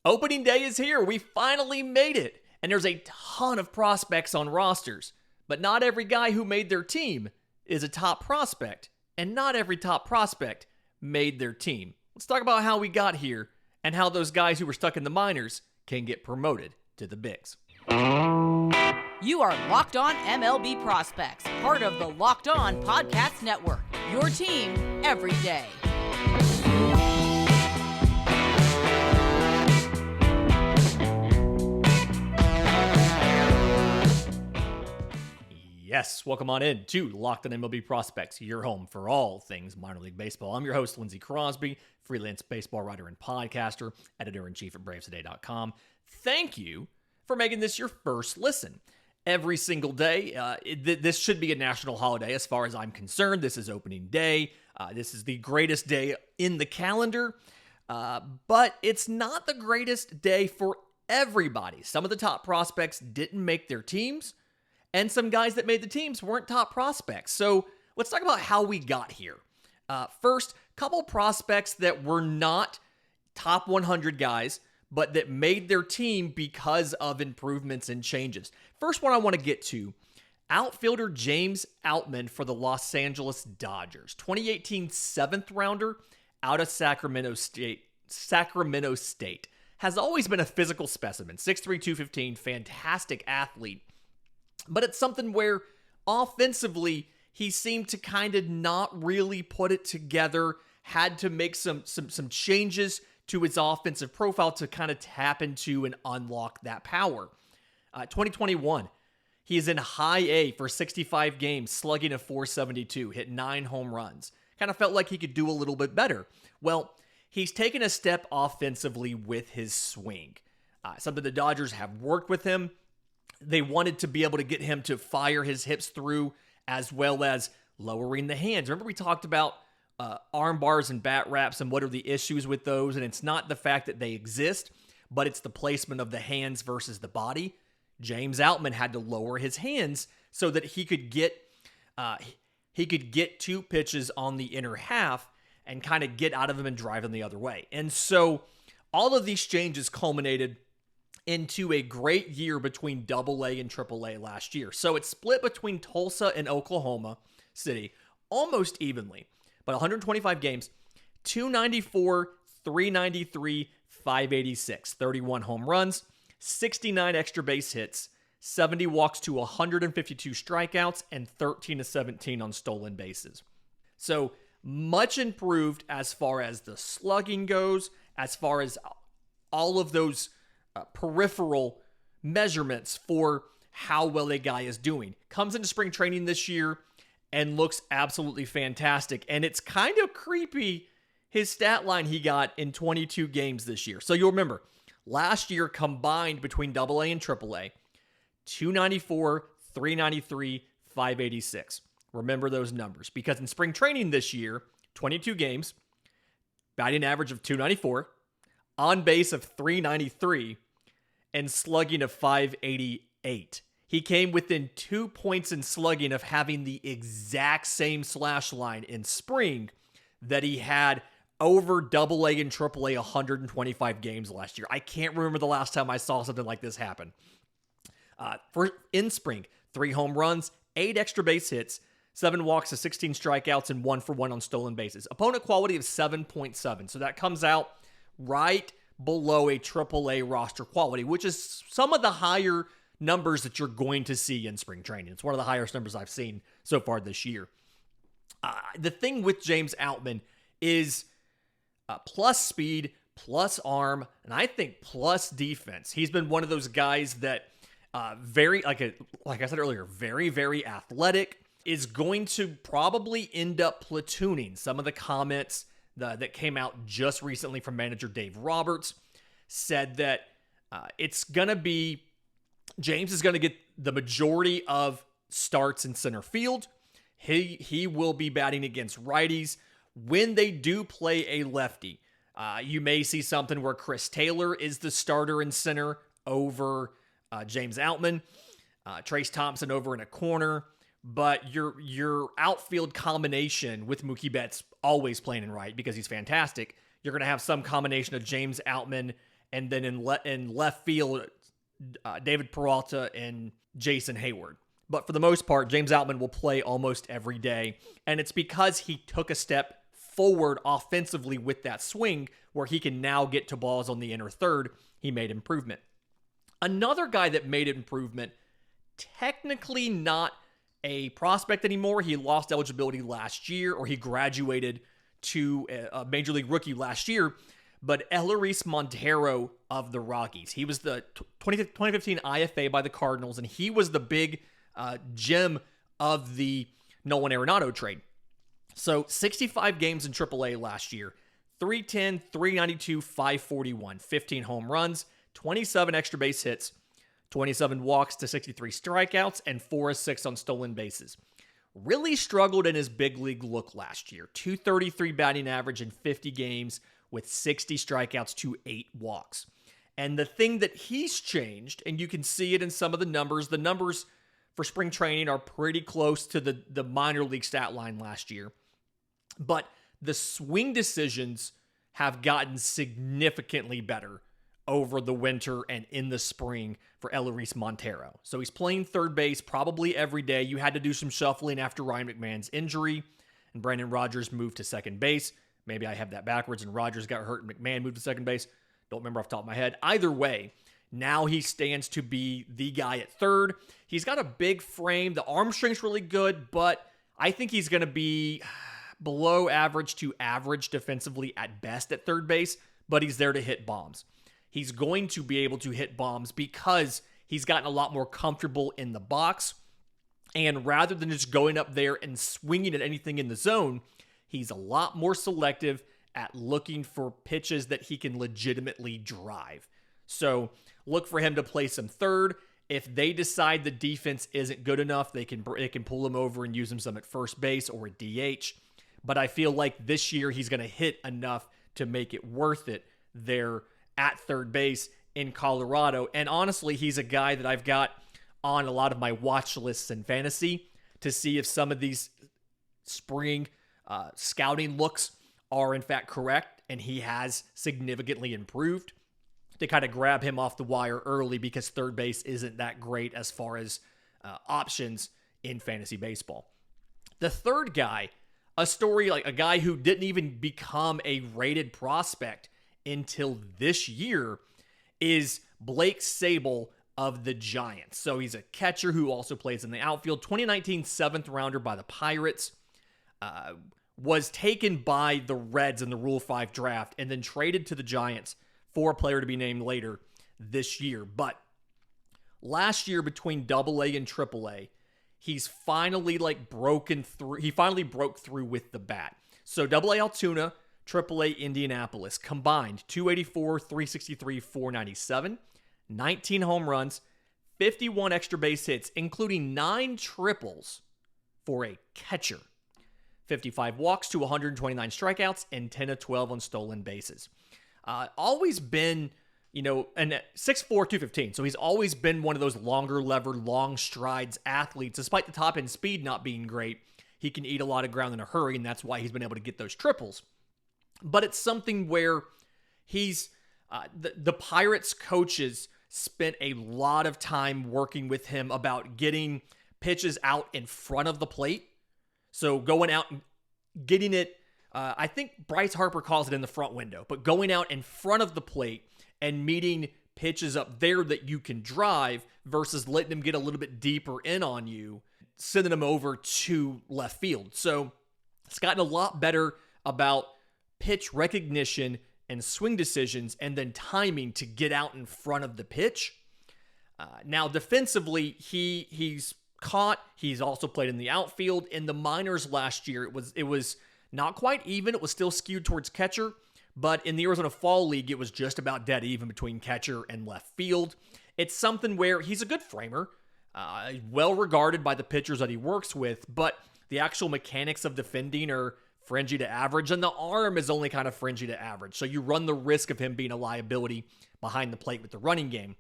Opening day is here. We finally made it. And there's a ton of prospects on rosters. But not every guy who made their team is a top prospect. And not every top prospect made their team. Let's talk about how we got here and how those guys who were stuck in the minors can get promoted to the bigs. You are Locked On MLB Prospects, part of the Locked On Podcast Network. Your team every day. Yes, welcome on in to Locked On MLB Prospects, your home for all things minor league baseball. I'm your host, Lindsey Crosby, freelance baseball writer and podcaster, editor-in-chief at BraveToday.com. Thank you for making this your first listen. Every single day, this should be a national holiday as far as I'm concerned. This is opening day. This is the greatest day in the calendar, but it's not the greatest day for everybody. Some of the top prospects didn't make their teams. And some guys that made the teams weren't top prospects. So let's talk about how we got here. First, couple prospects that were not top 100 guys, but that made their team because of improvements and changes. First one I want to get to, outfielder James Outman for the Los Angeles Dodgers. 2018 7th rounder out of Sacramento State. Has always been a physical specimen. 6'3", 215, fantastic athlete. But it's something where offensively, he seemed to kind of not really put it together, had to make some changes to his offensive profile to kind of tap into and unlock that power. 2021, he is in high A for 65 games, slugging a .472, hit 9 home runs. Kind of felt like he could do a little bit better. Well, he's taken a step offensively with his swing. Something the Dodgers have worked with him. They wanted to be able to get him to fire his hips through as well as lowering the hands. Remember we talked about arm bars and bat wraps and what are the issues with those, and it's not the fact that they exist, but it's the placement of the hands versus the body. James Outman had to lower his hands so that he could get 2 pitches on the inner half and kind of get out of them and drive them the other way. And so all of these changes culminated into a great year between AA and AAA last year. So it's split between Tulsa and Oklahoma City almost evenly. But 125 games, 294, 393, 586, 31 home runs, 69 extra base hits, 70 walks to 152 strikeouts, and 13 to 17 on stolen bases. So much improved as far as the slugging goes, as far as all of those peripheral measurements for how well a guy is doing. Comes into spring training this year and looks absolutely fantastic. And it's kind of creepy, his stat line he got in 22 games this year. So you'll remember, last year combined between AA and AAA, 294, 393, 586. Remember those numbers because in spring training this year, 22 games, batting average of 294, on base of 393, and slugging of 588. He came within 2 points in slugging of having the exact same slash line in spring that he had over AA and AAA 125 games last year. I can't remember the last time I saw something like this happen. In spring, 3 home runs, 8 extra base hits, 7 walks to 16 strikeouts, and 1 for 1 on stolen bases. Opponent quality of 7.7. So that comes out right below a AAA roster quality, which is some of the higher numbers that you're going to see in spring training. It's one of the highest numbers I've seen so far this year. The thing with James Outman is plus speed, plus arm, and I think plus defense. He's been one of those guys that like I said earlier, very, very athletic, is going to probably end up platooning. Some of the comments that came out just recently from manager Dave Roberts said that it's going to be, James is going to get the majority of starts in center field. He will be batting against righties. When they do play a lefty, you may see something where Chris Taylor is the starter in center over James Outman, Trace Thompson over in a corner. But your outfield combination with Mookie Betts always playing in right because he's fantastic. You're going to have some combination of James Outman And then in left field, David Peralta and Jason Hayward. But for the most part, James Outman will play almost every day. And it's because he took a step forward offensively with that swing where he can now get to balls on the inner third. He made improvement. Another guy that made improvement, technically not a prospect anymore. He lost eligibility last year, or he graduated to a Major League Rookie last year. But Elehuris Montero of the Rockies. He was the 2015 IFA by the Cardinals, and he was the big gem of the Nolan Arenado trade. So 65 games in AAA last year, 310, 392, 541, 15 home runs, 27 extra base hits, 27 walks to 63 strikeouts, and 4 assists on stolen bases. Really struggled in his big league look last year. 233 batting average in 50 games with 60 strikeouts to 8 walks. And the thing that he's changed, and you can see it in some of the numbers for spring training are pretty close to the minor league stat line last year. But the swing decisions have gotten significantly better over the winter and in the spring for Elehuris Montero. So he's playing third base probably every day. You had to do some shuffling after Ryan McMahon's injury, and Brandon Rogers moved to second base. Maybe I have that backwards, and Rogers got hurt and McMahon moved to second base. Don't remember off the top of my head. Either way, now he stands to be the guy at third. He's got a big frame. The arm strength's really good, but I think he's going to be below average to average defensively at best at third base, but he's there to hit bombs. He's going to be able to hit bombs because he's gotten a lot more comfortable in the box. And rather than just going up there and swinging at anything in the zone, he's a lot more selective at looking for pitches that he can legitimately drive. So look for him to play some third. If they decide the defense isn't good enough, they can pull him over and use him some at first base or at DH. But I feel like this year he's going to hit enough to make it worth it there at third base in Colorado. And honestly, he's a guy that I've got on a lot of my watch lists in fantasy to see if some of these spring scouting looks are in fact correct, and he has significantly improved, to kind of grab him off the wire early because third base isn't that great as far as options in fantasy baseball. The third guy, a story like a guy who didn't even become a rated prospect until this year, is Blake Sabol of the Giants. So he's a catcher who also plays in the outfield. 2019 7th rounder by the Pirates. Was taken by the Reds in the Rule 5 draft and then traded to the Giants for a player to be named later this year. But last year between AA and AAA, he's finally broken through. He finally broke through with the bat. So AA Altoona, AAA Indianapolis combined 284, 363, 497, 19 home runs, 51 extra base hits, including 9 triples for a catcher. 55 walks to 129 strikeouts and 10 of 12 on stolen bases. Always been, and 6'4", 215. So he's always been one of those longer lever, long strides athletes. Despite the top end speed not being great, he can eat a lot of ground in a hurry, and that's why he's been able to get those triples. But it's something where he's, the Pirates coaches spent a lot of time working with him about getting pitches out in front of the plate. So going out and getting it, I think Bryce Harper calls it in the front window, but going out in front of the plate and meeting pitches up there that you can drive versus letting them get a little bit deeper in on you, sending them over to left field. So it's gotten a lot better about pitch recognition and swing decisions and then timing to get out in front of the pitch. Now defensively, he's caught. He's also played in the outfield. In the minors last year, it was not quite even. It was still skewed towards catcher, but in the Arizona Fall League, it was just about dead even between catcher and left field. It's something where he's a good framer, well regarded by the pitchers that he works with, but the actual mechanics of defending are fringy to average, and the arm is only kind of fringy to average. So you run the risk of him being a liability behind the plate with the running game.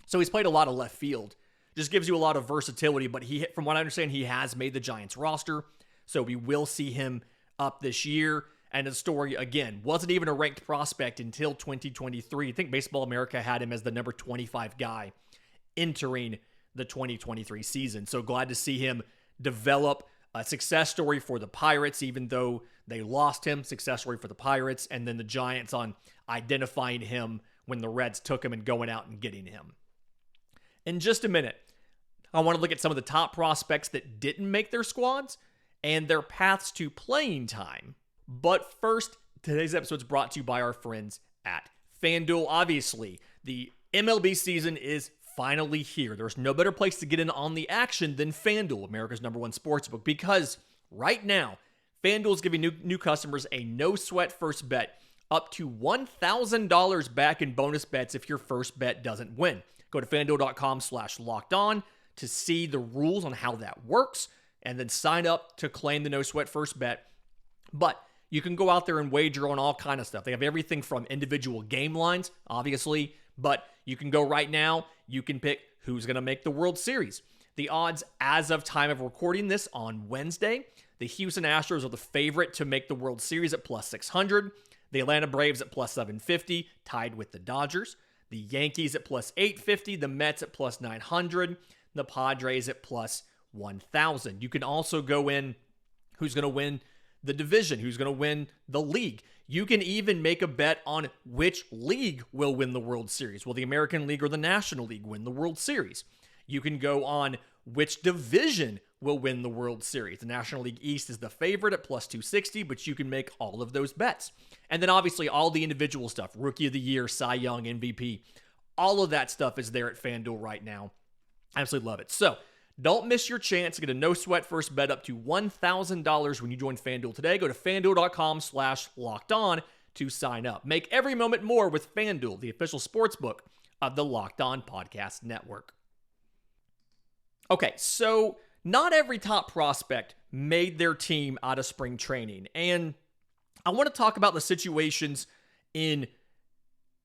So he's played a lot of left field. Just gives you a lot of versatility, but from what I understand, he has made the Giants roster, so we will see him up this year. And the story, again, wasn't even a ranked prospect until 2023. I think Baseball America had him as the number 25 guy entering the 2023 season. So glad to see him develop a success story for the Pirates, even though they lost him. Success story for the Pirates. And then the Giants on identifying him when the Reds took him and going out and getting him. In just a minute, I want to look at some of the top prospects that didn't make their squads and their paths to playing time. But first, today's episode is brought to you by our friends at FanDuel. Obviously, the MLB season is finally here. There's no better place to get in on the action than FanDuel, America's #1 sportsbook, because right now, FanDuel is giving new customers a no-sweat first bet up to $1,000 back in bonus bets if your first bet doesn't win. Go to FanDuel.com/lockedon to see the rules on how that works, and then sign up to claim the no-sweat first bet. But you can go out there and wager on all kind of stuff. They have everything from individual game lines, obviously, but you can go right now. You can pick who's going to make the World Series. The odds as of time of recording this on Wednesday, the Houston Astros are the favorite to make the World Series at +600. The Atlanta Braves at +750, tied with the Dodgers. The Yankees at +850. The Mets at +900. The Padres at +1,000. You can also go in who's going to win the division, who's going to win the league. You can even make a bet on which league will win the World Series. Will the American League or the National League win the World Series? You can go on which division will win the World Series. The National League East is the favorite at +260, but you can make all of those bets. And then obviously all the individual stuff, Rookie of the Year, Cy Young, MVP, all of that stuff is there at FanDuel right now. I absolutely love it. So don't miss your chance to get a no-sweat first bet up to $1,000 when you join FanDuel today. Go to FanDuel.com/lockedon to sign up. Make every moment more with FanDuel, the official sportsbook of the Locked On Podcast Network. Okay, so not every top prospect made their team out of spring training. And I want to talk about the situations in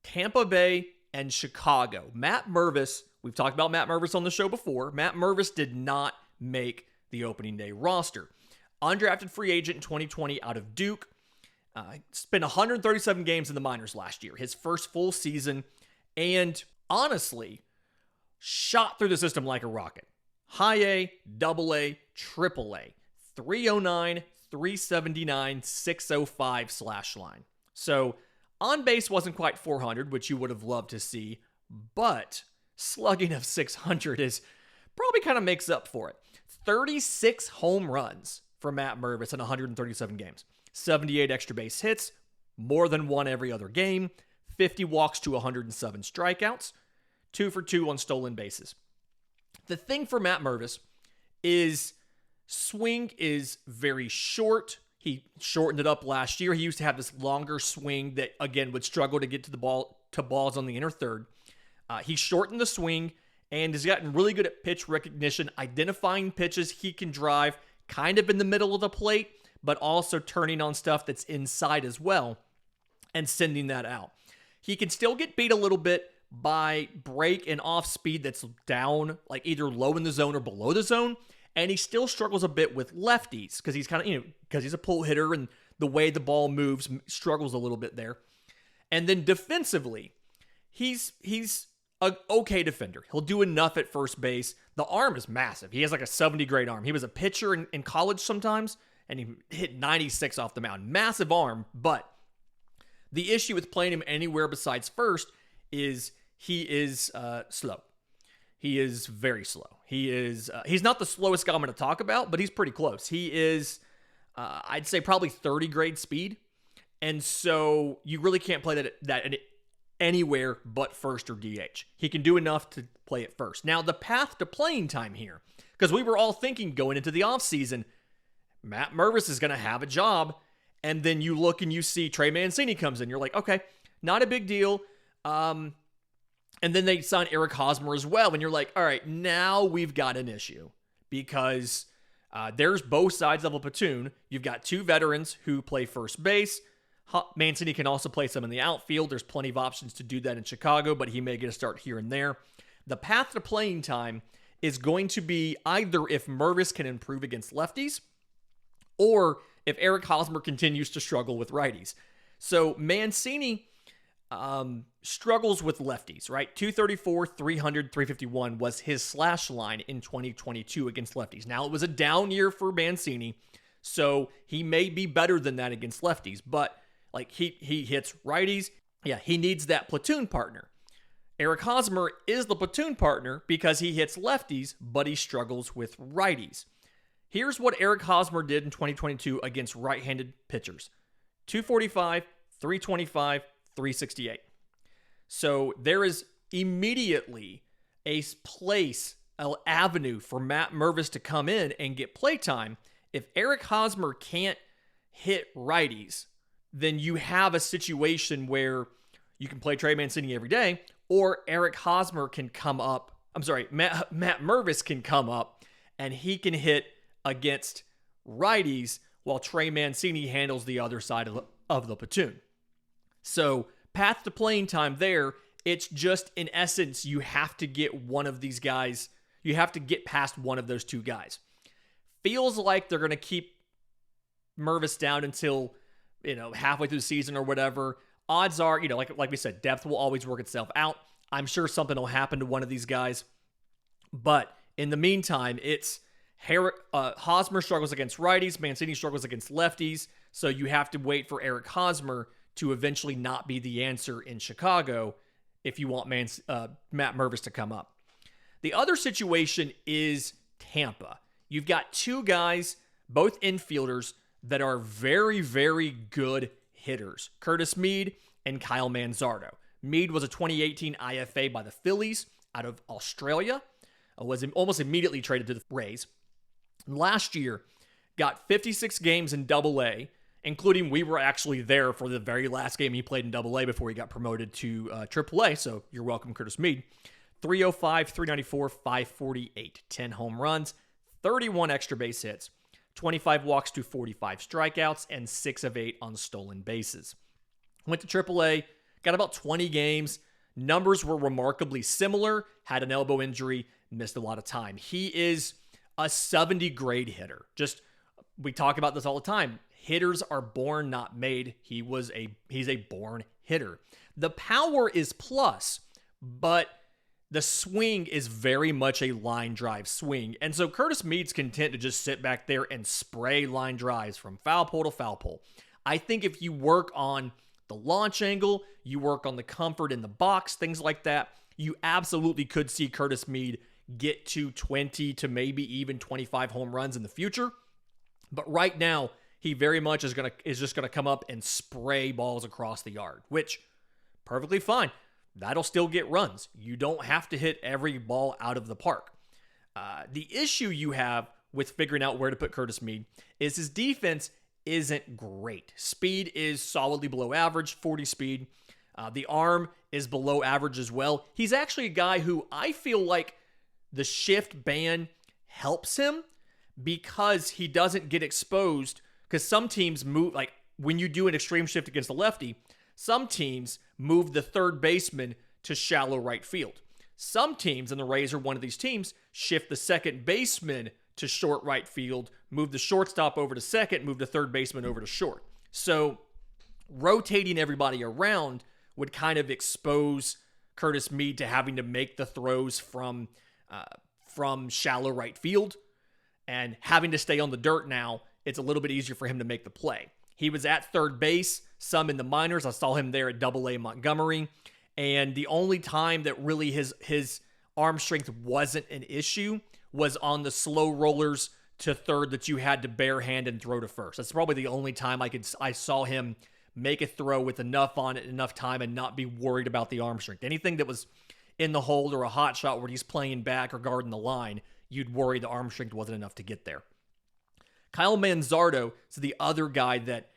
Tampa Bay and Chicago. Matt Mervis, we've talked about Matt Mervis on the show before. Matt Mervis did not make the opening day roster. Undrafted free agent in 2020 out of Duke. Spent 137 games in the minors last year, his first full season, and honestly, shot through the system like a rocket. High A, Double A, Triple A, 309, 379, 605 slash line. So on base wasn't quite 400, which you would have loved to see, but slugging of 600 is probably kind of makes up for it. 36 home runs for Matt Mervis in 137 games. 78 extra base hits, more than one every other game. 50 walks to 107 strikeouts. 2 for 2 on stolen bases. The thing for Matt Mervis is swing is very short. He shortened it up last year. He used to have this longer swing that, again, would struggle to get to the ball, to balls on the inner third. He shortened the swing and has gotten really good at pitch recognition, identifying pitches he can drive kind of in the middle of the plate, but also turning on stuff that's inside as well and sending that out. He can still get beat a little bit by break and off speed that's down, like either low in the zone or below the zone. And he still struggles a bit with lefties because he's kind of, because he's a pull hitter and the way the ball moves struggles a little bit there. And then defensively, he's an okay defender. He'll do enough at first base. The arm is massive. He has like a 70 grade arm. He was a pitcher in college sometimes, and he hit 96 off the mound. Massive arm, but the issue with playing him anywhere besides first is he is slow. He is very slow. He's not the slowest guy I'm going to talk about, but he's pretty close. He is, I'd say, probably 30 grade speed. And so you really can't play that anywhere but first or DH. He can do enough to play at first. Now, the path to playing time here, because we were all thinking going into the offseason, Matt Mervis is going to have a job. And then you look and you see Trey Mancini comes in. You're like, okay, not a big deal. And then they sign Eric Hosmer as well. And you're like, all right, now we've got an issue because there's both sides of a platoon. You've got two veterans who play first base. Mancini can also play some in the outfield. There's plenty of options to do that in Chicago, but he may get a start here and there. The path to playing time is going to be either if Mervis can improve against lefties or if Eric Hosmer continues to struggle with righties. So Mancini struggles with lefties, right? 234, 300, 351 was his slash line in 2022 against lefties. Now, it was a down year for Mancini, so he may be better than that against lefties, but like he hits righties. Yeah, he needs that platoon partner. Eric Hosmer is the platoon partner because he hits lefties, but he struggles with righties. Here's what Eric Hosmer did in 2022 against right-handed pitchers. 245, 325, 368. So there is immediately a place, an avenue for Matt Mervis to come in and get playtime. If Eric Hosmer can't hit righties, then you have a situation where you can play Trey Mancini every day, or Eric Hosmer can come up. Matt Mervis can come up and he can hit against righties while Trey Mancini handles the other side of the platoon. So path to playing time there, it's just in essence, you have to get one of these guys. You have to get past one of those two guys. Feels like they're going to keep Mervis down until, halfway through the season or whatever. Odds are, like we said, depth will always work itself out. I'm sure something will happen to one of these guys. But in the meantime, it's Hosmer struggles against righties, Mancini struggles against lefties. So you have to wait for Eric Hosmer to eventually not be the answer in Chicago if you want Matt Mervis to come up. The other situation is Tampa. You've got two guys, both infielders, that are very, very good hitters. Curtis Mead and Kyle Manzardo. Mead was a 2018 IFA by the Phillies out of Australia. Was almost immediately traded to the Rays. Last year, got 56 games in AA, including we were actually there for the very last game he played in AA before he got promoted to AAA. So you're welcome, Curtis Mead. 305, 394, 548, 10 home runs, 31 extra base hits, 25 walks to 45 strikeouts, and 6 of 8 on stolen bases. Went to AAA, got about 20 games. Numbers were remarkably similar, had an elbow injury, missed a lot of time. He is a 70 grade hitter. We talk about this all the time. Hitters are born, not made. He's a born hitter. The power is plus, but the swing is very much a line drive swing. And so Curtis Mead's content to just sit back there and spray line drives from foul pole to foul pole. I think if you work on the launch angle, you work on the comfort in the box, things like that, you absolutely could see Curtis Mead get to 20 to maybe even 25 home runs in the future. But right now, he very much is just gonna come up and spray balls across the yard, which perfectly fine. That'll still get runs. You don't have to hit every ball out of the park. The issue you have with figuring out where to put Curtis Mead is his defense isn't great. Speed is solidly below average, 40 speed. The arm is below average as well. He's actually a guy who I feel like the shift ban helps him because he doesn't get exposed. Because some teams move, like when you do an extreme shift against a lefty, some teams move the third baseman to shallow right field. Some teams, and the Rays are one of these teams, shift the second baseman to short right field, move the shortstop over to second, move the third baseman over to short. So rotating everybody around would kind of expose Curtis Mead to having to make the throws from shallow right field, and having to stay on the dirt now, it's a little bit easier for him to make the play. He was at third base, some in the minors. I saw him there at AA Montgomery. And the only time that really his arm strength wasn't an issue was on the slow rollers to third that you had to bare hand and throw to first. That's probably the only time I saw him make a throw with enough on it, enough time, and not be worried about the arm strength. Anything that was in the hold or a hot shot where he's playing back or guarding the line, you'd worry the arm strength wasn't enough to get there. Kyle Manzardo is the other guy that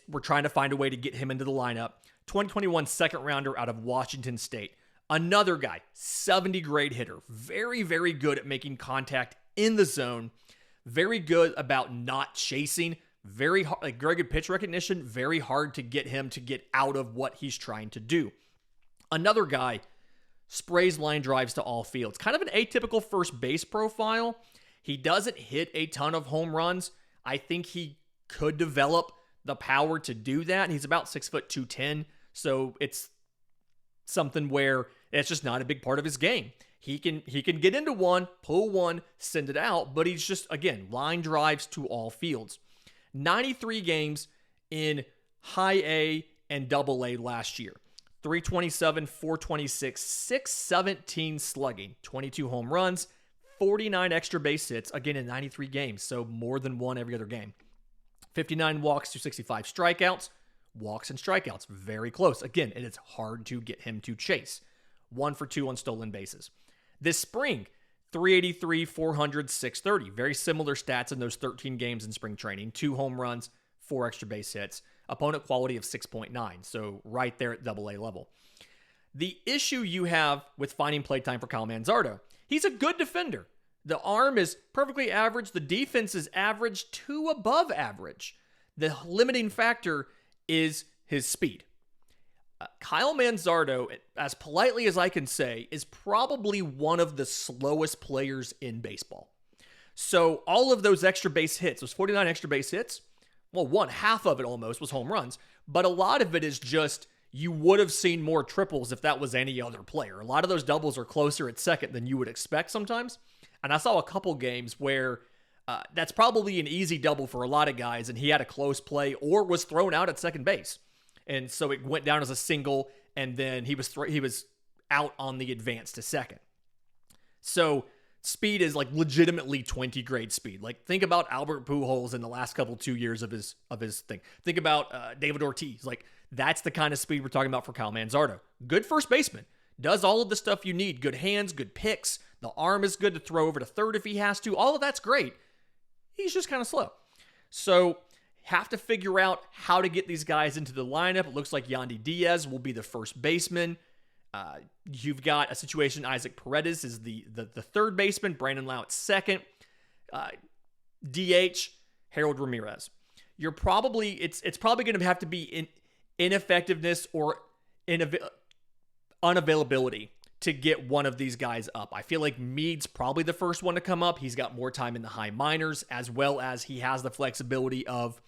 we're trying to find a way to get him into the lineup. 2021 second rounder out of Washington State. Another guy, 70 grade hitter. Very, very good at making contact in the zone. Very good about not chasing. Very good pitch recognition. Very hard to get him to get out of what he's trying to do. Another guy sprays line drives to all fields. Kind of an atypical first base profile. He doesn't hit a ton of home runs. I think he could develop the power to do that. And he's about 6'2", so it's something where it's just not a big part of his game. He can get into one, pull one, send it out, but he's just, again, line drives to all fields. 93 games in high A and double A last year. 327, 426, 617 slugging, 22 home runs, 49 extra base hits, again in 93 games, so more than one every other game. 59 walks to 65 strikeouts, walks and strikeouts, very close. Again, it is hard to get him to chase. 1 for 2 on stolen bases. This spring, 383, 400, 630. Very similar stats in those 13 games in spring training. 2 home runs, 4 extra base hits. Opponent quality of 6.9, so right there at AA level. The issue you have with finding playtime for Kyle Manzardo, he's a good defender. The arm is perfectly average. The defense is average to above average. The limiting factor is his speed. Kyle Manzardo, as politely as I can say, is probably one of the slowest players in baseball. So all of those extra base hits, those 49 extra base hits, well, half of it almost was home runs, but a lot of it is just you would have seen more triples if that was any other player. A lot of those doubles are closer at second than you would expect sometimes. And I saw a couple games where that's probably an easy double for a lot of guys, and he had a close play or was thrown out at second base. And so it went down as a single, and then he was out on the advance to second. So speed is like legitimately 20 grade speed. Like think about Albert Pujols in the last 2 years of his thing. Think about David Ortiz. Like that's the kind of speed we're talking about for Kyle Manzardo. Good first baseman. Does all of the stuff you need. Good hands, good picks. The arm is good to throw over to third if he has to. All of that's great. He's just kind of slow. So have to figure out how to get these guys into the lineup. It looks like Yandy Diaz will be the first baseman. You've got a situation, Isaac Paredes is the third baseman, Brandon Lau at second, DH, Harold Ramirez. It's probably going to have to be ineffectiveness or unavailability to get one of these guys up. I feel like Mead's probably the first one to come up. He's got more time in the high minors, as well as he has the flexibility of,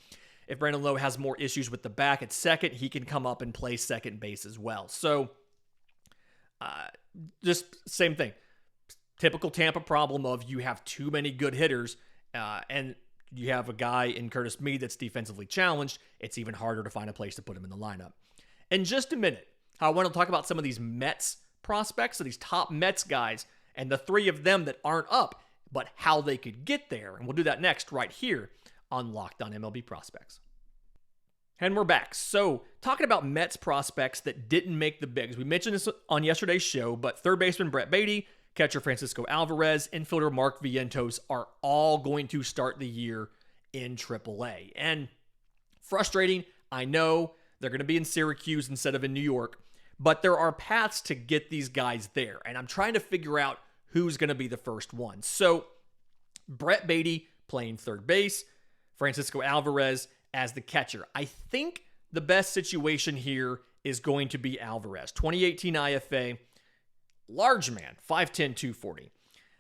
if Brandon Lowe has more issues with the back at second, he can come up and play second base as well. So, just same thing. Typical Tampa problem of you have too many good hitters, and you have a guy in Curtis Mead that's defensively challenged. It's even harder to find a place to put him in the lineup. In just a minute, I want to talk about some of these Mets prospects, so these top Mets guys, and the 3 of them that aren't up, but how they could get there. And we'll do that next right here on Locked On MLB Prospects. And we're back. So, talking about Mets prospects that didn't make the bigs. We mentioned this on yesterday's show, but third baseman Brett Baty, catcher Francisco Alvarez, infielder Mark Vientos are all going to start the year in AAA. And frustrating, I know they're going to be in Syracuse instead of in New York, but there are paths to get these guys there. And I'm trying to figure out who's going to be the first one. So, Brett Baty playing third base, Francisco Alvarez as the catcher. I think the best situation here is going to be Alvarez. 2018 IFA, large man, 5'10", 240.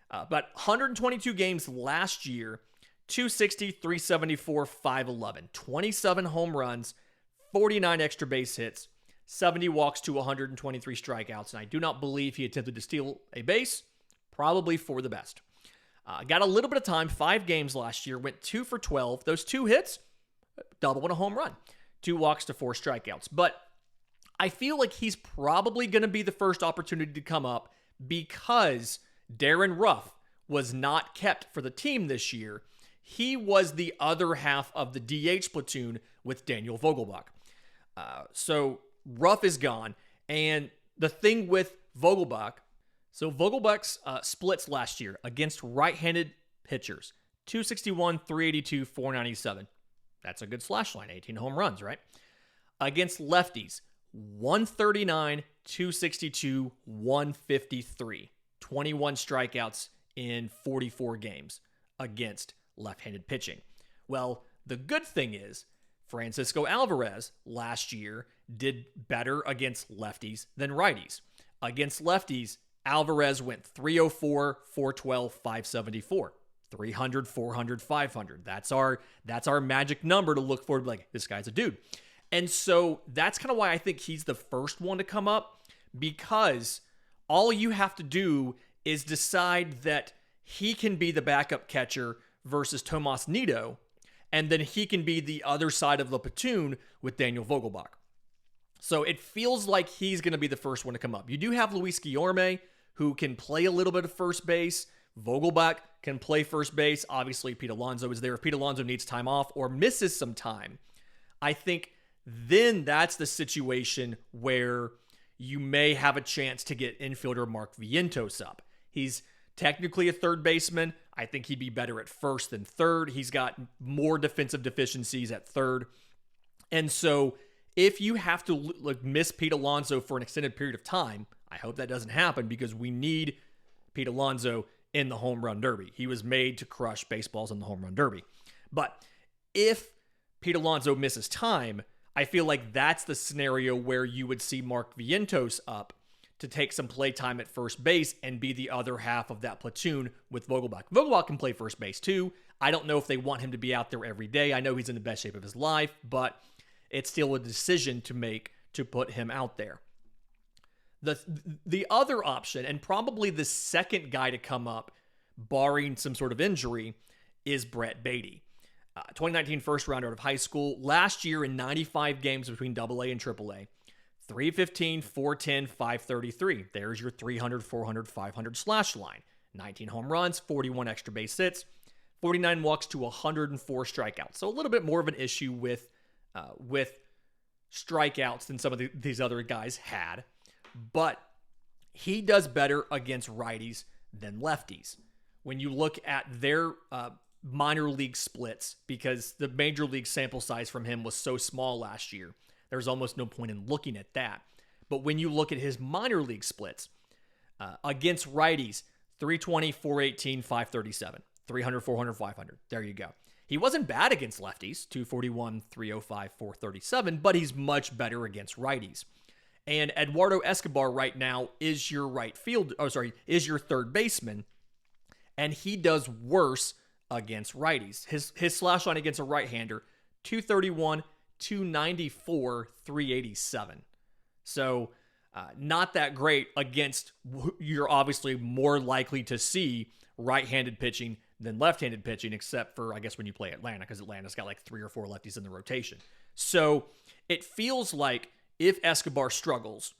But 122 games last year, 260, 374, 511. 27 home runs, 49 extra base hits, 70 walks to 123 strikeouts. And I do not believe he attempted to steal a base, probably for the best. Got a little bit of time, 5 games last year, went 2 for 12. Those 2 hits, double and a home run. 2 walks to 4 strikeouts. But I feel like he's probably going to be the first opportunity to come up because Darren Ruff was not kept for the team this year. He was the other half of the DH platoon with Daniel Vogelbach. So Ruff is gone. And the thing with Vogelbach, so Vogelbach's splits last year against right-handed pitchers, 261, 382, 497. That's a good slash line, 18 home runs, right? Against lefties, 139, 262, 153. 21 strikeouts in 44 games against left-handed pitching. Well, the good thing is Francisco Alvarez last year did better against lefties than righties. Against lefties, Alvarez went 304, 412, 574. 300, 400, 500. That's our magic number to look for. Like, this guy's a dude. And so that's kind of why I think he's the first one to come up, because all you have to do is decide that he can be the backup catcher versus Tomas Nido, and then he can be the other side of the platoon with Daniel Vogelbach. So it feels like he's going to be the first one to come up. You do have Luis Guillorme, who can play a little bit of first base. Vogelbach can play first base. Obviously, Pete Alonso is there. If Pete Alonso needs time off or misses some time, I think then that's the situation where you may have a chance to get infielder Mark Vientos up. He's technically a third baseman. I think he'd be better at first than third. He's got more defensive deficiencies at third. And so if you have to miss Pete Alonso for an extended period of time, I hope that doesn't happen, because we need Pete Alonso in the home run derby. He was made to crush baseballs in the home run derby. But if Pete Alonso misses time, I feel like that's the scenario where you would see Mark Vientos up to take some play time at first base and be the other half of that platoon with Vogelbach. Vogelbach can play first base too. I don't know if they want him to be out there every day. I know he's in the best shape of his life, but it's still a decision to make to put him out there. The other option, and probably the second guy to come up, barring some sort of injury, is Brett Baty. 2019 first rounder out of high school. Last year in 95 games between AA and AAA, 315, 410, 533. There's your 300, 400, 500 slash line. 19 home runs, 41 extra base hits, 49 walks to 104 strikeouts. So a little bit more of an issue with strikeouts than some of these other guys had. But he does better against righties than lefties. When you look at their minor league splits, because the major league sample size from him was so small last year, there's almost no point in looking at that. But when you look at his minor league splits, against righties, 320, 418, 537, 300, 400, 500. There you go. He wasn't bad against lefties, 241, 305, 437, but he's much better against righties. And Eduardo Escobar right now is your is your third baseman, and he does worse against righties. His slash line against a right-hander, 231, 294, 387. So not that great against, you're obviously more likely to see right-handed pitching than left-handed pitching, except for, I guess, when you play Atlanta, because Atlanta's got like 3 or 4 lefties in the rotation. So it feels like if Escobar struggles,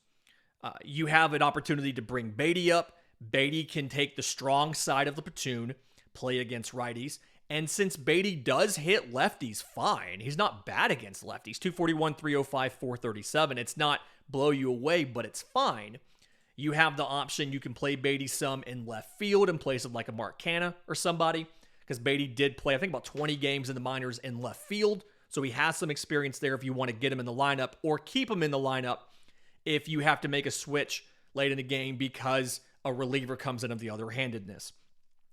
you have an opportunity to bring Baty up. Baty can take the strong side of the platoon, play against righties. And since Baty does hit lefties fine, he's not bad against lefties. 241, 305, 437. It's not blow you away, but it's fine. You have the option. You can play Baty some in left field in place of like a Mark Canha or somebody, because Baty did play, I think, about 20 games in the minors in left field. So he has some experience there if you want to get him in the lineup, or keep him in the lineup if you have to make a switch late in the game because a reliever comes in of the other-handedness.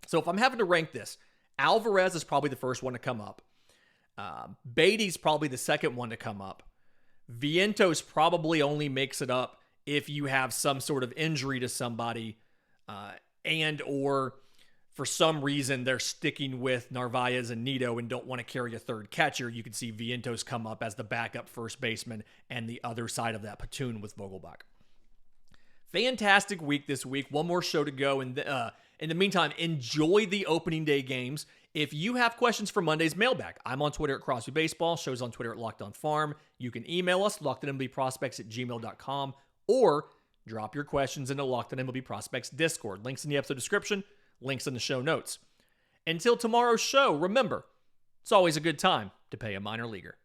So if I'm having to rank this, Alvarez is probably the first one to come up. Baty's probably the second one to come up. Vientos probably only makes it up if you have some sort of injury to somebody and or for some reason they're sticking with Narvaez and Nido and don't want to carry a third catcher. You can see Vientos come up as the backup first baseman and the other side of that platoon with Vogelbach. Fantastic week this week. One more show to go. And in the meantime, enjoy the opening day games. If you have questions for Monday's mailbag, I'm on Twitter at Crosby Baseball. Show's on Twitter at Locked On Farm. You can email us, lockedonmlbprospects@gmail.com, or drop your questions into Locked On MLB Prospects Discord. Links in the episode description, links in the show notes. Until tomorrow's show, remember, it's always a good time to pay a minor leaguer.